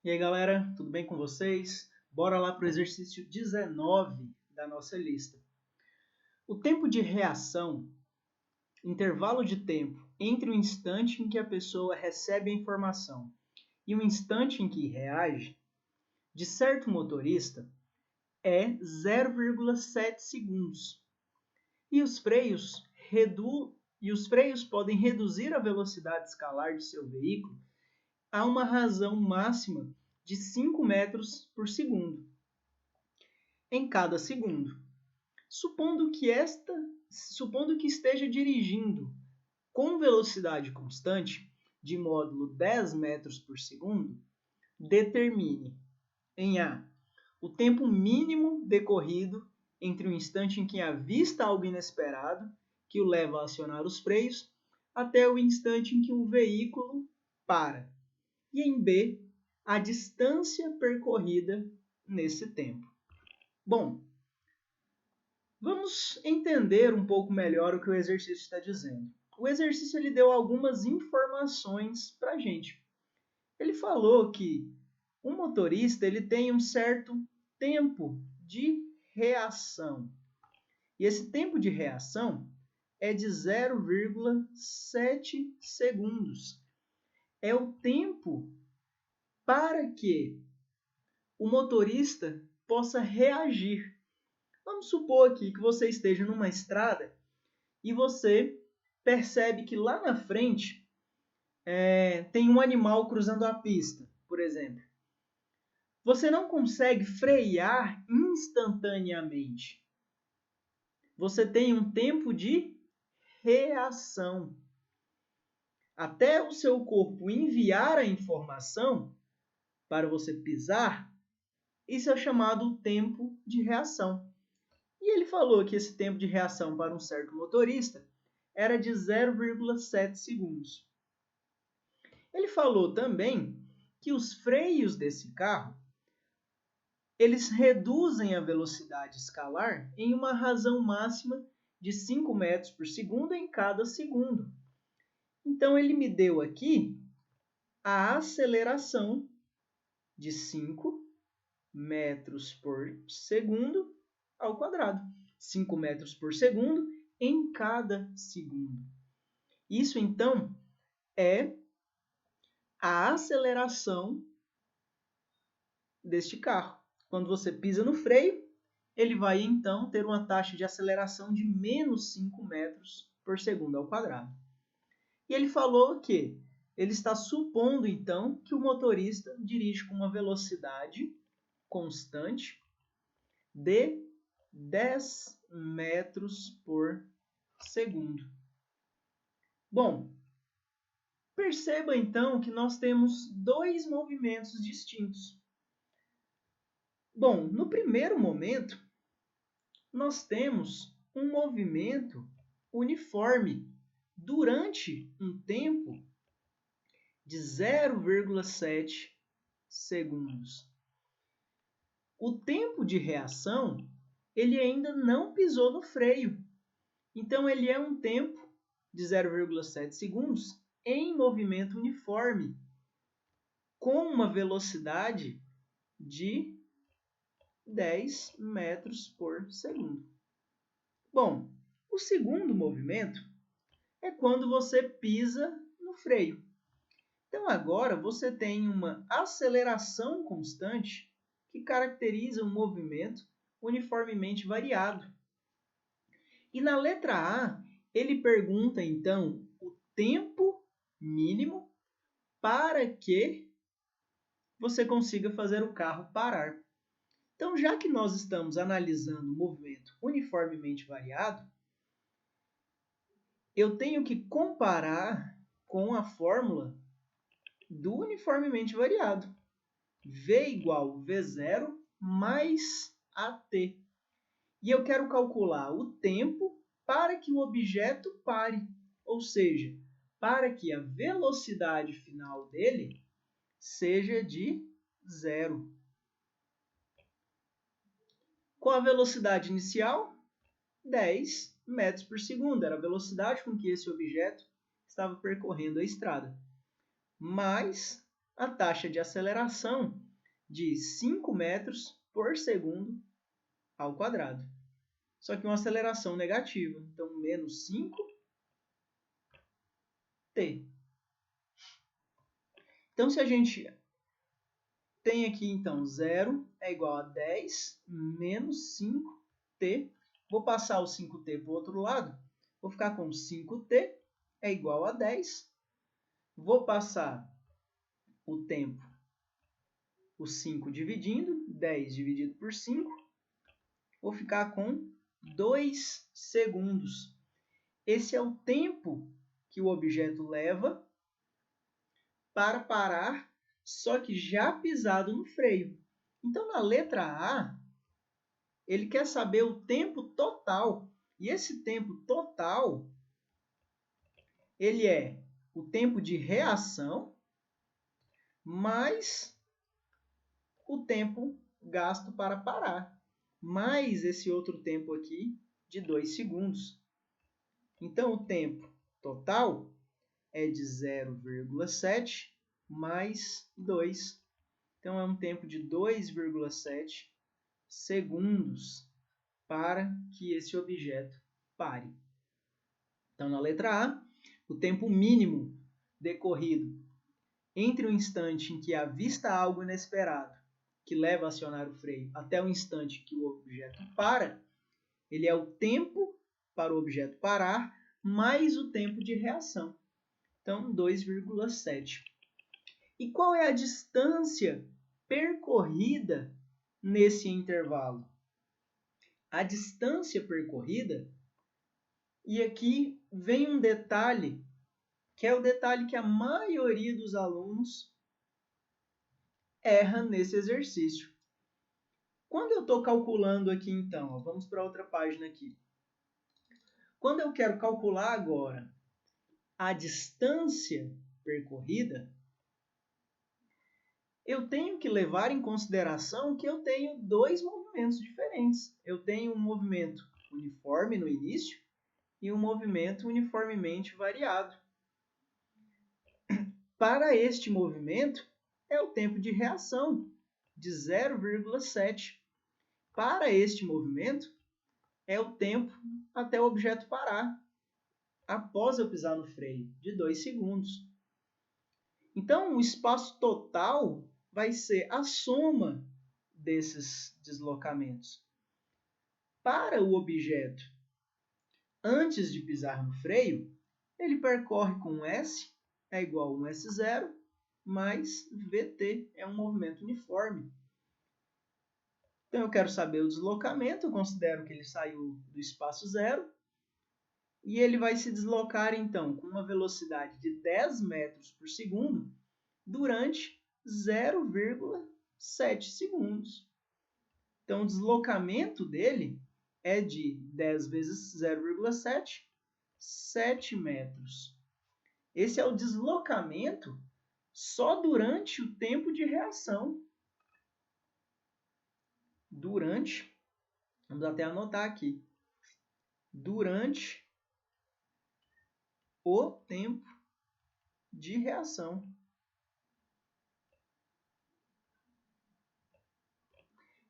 E aí, galera, tudo bem com vocês? Bora lá para o exercício 19 da nossa lista. O tempo de reação, intervalo de tempo entre o instante em que a pessoa recebe a informação e o instante em que reage, de certo motorista, é 0,7 segundos. E os freios podem reduzir a velocidade escalar de seu veículo a uma razão máxima de 5 metros por segundo em cada segundo. Supondo que esteja dirigindo com velocidade constante, de módulo 10 metros por segundo, determine em A o tempo mínimo decorrido entre o instante em que avista algo inesperado, que o leva a acionar os freios, até o instante em que o veículo para. E em B, a distância percorrida nesse tempo. Bom, vamos entender um pouco melhor o que o exercício está dizendo. O exercício ele deu algumas informações para a gente. Ele falou que o motorista ele tem um certo tempo de reação. E esse tempo de reação é de 0,7 segundos. É o tempo para que o motorista possa reagir. Vamos supor aqui que você esteja numa estrada e você percebe que lá na frente tem um animal cruzando a pista, por exemplo. Você não consegue frear instantaneamente. Você tem um tempo de reação. Até o seu corpo enviar a informação para você pisar, isso é chamado tempo de reação. E ele falou que esse tempo de reação para um certo motorista era de 0,7 segundos. Ele falou também que os freios desse carro eles reduzem a velocidade escalar em uma razão máxima de 5 metros por segundo em cada segundo. Então ele me deu aqui a aceleração de 5 metros por segundo ao quadrado. 5 metros por segundo em cada segundo. Isso, então, é a aceleração deste carro. Quando você pisa no freio, ele vai, então, ter uma taxa de aceleração de menos 5 metros por segundo ao quadrado. E ele falou que ele está supondo, então, que o motorista dirige com uma velocidade constante de 10 metros por segundo. Bom, perceba então que nós temos dois movimentos distintos. Bom, no primeiro momento, nós temos um movimento uniforme durante um tempo de 0,7 segundos. O tempo de reação, ele ainda não pisou no freio. Então, ele é um tempo de 0,7 segundos em movimento uniforme, com uma velocidade de 10 metros por segundo. Bom, o segundo movimento é quando você pisa no freio. Então, agora você tem uma aceleração constante que caracteriza um movimento uniformemente variado. E na letra A, ele pergunta, então, o tempo mínimo para que você consiga fazer o carro parar. Então, já que nós estamos analisando o movimento uniformemente variado, eu tenho que comparar com a fórmula do uniformemente variado. V igual V0 mais AT. E eu quero calcular o tempo para que o objeto pare, ou seja, para que a velocidade final dele seja de 0. Com a velocidade inicial, 10 metros por segundo. Era a velocidade com que esse objeto estava percorrendo a estrada. Mais a taxa de aceleração de 5 metros por segundo ao quadrado. Só que uma aceleração negativa, então menos 5t. Então, se a gente tem aqui, então, 0 é igual a 10 menos 5t. Vou passar o 5t para o outro lado. Vou ficar com 5t é igual a 10. Vou passar o tempo, o 5 dividindo, 10 dividido por 5. Vou ficar com 2 segundos. Esse é o tempo que o objeto leva para parar, só que já pisado no freio. Então, na letra A, ele quer saber o tempo total. E esse tempo total, ele é o tempo de reação mais o tempo gasto para parar, mais esse outro tempo aqui de 2 segundos. Então, o tempo total é de 0,7 mais 2. Então, é um tempo de 2,7 segundos para que esse objeto pare. Então, na letra A, o tempo mínimo decorrido entre o instante em que avista algo inesperado, que leva a acionar o freio, até o instante que o objeto para, ele é o tempo para o objeto parar, mais o tempo de reação. Então, 2,7. E qual é a distância percorrida nesse intervalo? A distância percorrida, e aqui vem um detalhe, que é o detalhe que a maioria dos alunos erra nesse exercício. Quando eu estou calculando aqui, então, vamos para outra página aqui. Quando eu quero calcular agora a distância percorrida, eu tenho que levar em consideração que eu tenho dois movimentos diferentes. Eu tenho um movimento uniforme no início e um movimento uniformemente variado. Para este movimento, é o tempo de reação, de 0,7. Para este movimento, é o tempo até o objeto parar, após eu pisar no freio, de 2 segundos. Então, o espaço total vai ser a soma desses deslocamentos. Para o objeto, antes de pisar no freio, ele percorre com S, é igual a 1S0, mais VT, é um movimento uniforme. Então, eu quero saber o deslocamento, eu considero que ele saiu do espaço zero, e ele vai se deslocar, então, com uma velocidade de 10 metros por segundo durante 0,7 segundos. Então, o deslocamento dele é de 10 vezes 0,7, 7 metros. Esse é o deslocamento só durante o tempo de reação. Vamos até anotar aqui. Durante o tempo de reação.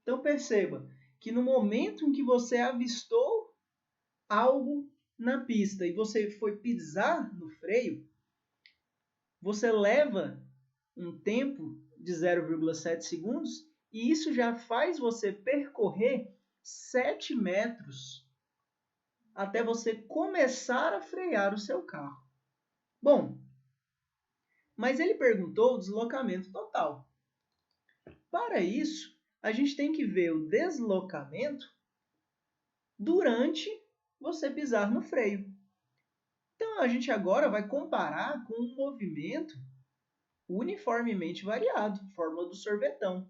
Então, perceba que no momento em que você avistou algo na pista e você foi pisar no freio, você leva um tempo de 0,7 segundos e isso já faz você percorrer 7 metros até você começar a frear o seu carro. Bom, mas ele perguntou o deslocamento total. Para isso, a gente tem que ver o deslocamento durante você pisar no freio. Então, a gente agora vai comparar com um movimento uniformemente variado, fórmula do sorvetão.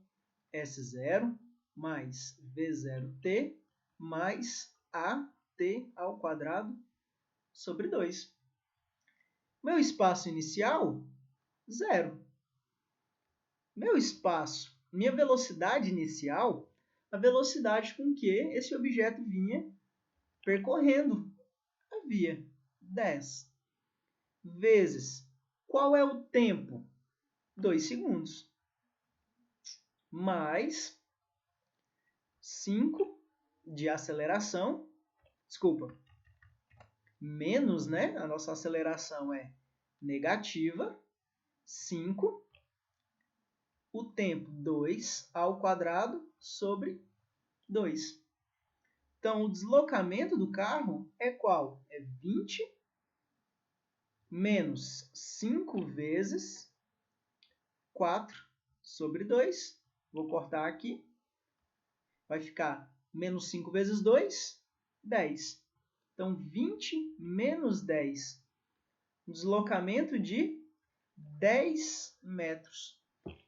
S0 mais V0t mais AT ao quadrado sobre 2. Meu espaço inicial, 0. Minha velocidade inicial, a velocidade com que esse objeto vinha percorrendo a via, 10. Vezes, qual é o tempo? 2 segundos. Mais 5 de aceleração. Desculpa. Menos, né? A nossa aceleração é negativa. 5. O tempo 2 ao quadrado sobre 2. Então, o deslocamento do carro é qual? É 20 menos 5 vezes 4 sobre 2. Vou cortar aqui. Vai ficar menos 5 vezes 2, 10. Então, 20 menos 10. Um deslocamento de 10 metros.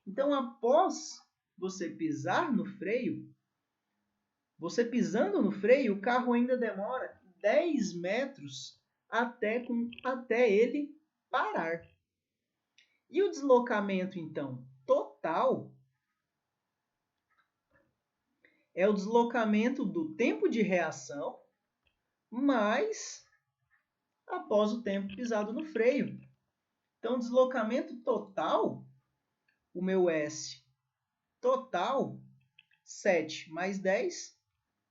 Então, após você pisar no freio, você pisando no freio, o carro ainda demora 10 metros até ele parar. E o deslocamento, então, total é o deslocamento do tempo de reação mais após o tempo pisado no freio. Então, deslocamento total, o meu S total, 7 mais 10,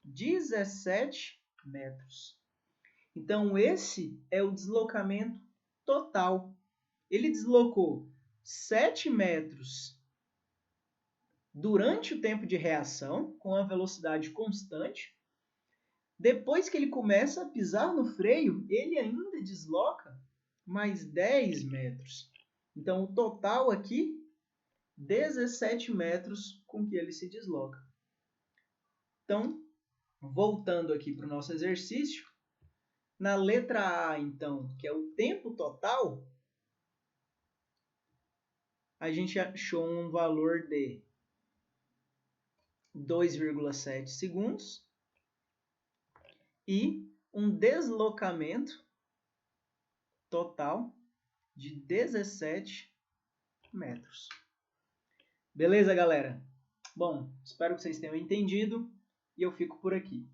17 metros. Então, esse é o deslocamento total. Ele deslocou 7 metros durante o tempo de reação, com a velocidade constante. Depois que ele começa a pisar no freio, ele ainda desloca mais 10 metros. Então, o total aqui, 17 metros com que ele se desloca. Então, voltando aqui para o nosso exercício, na letra A, então, que é o tempo total, a gente achou um valor de 2,7 segundos e um deslocamento total de 17 metros. Beleza, galera? Bom, espero que vocês tenham entendido e eu fico por aqui.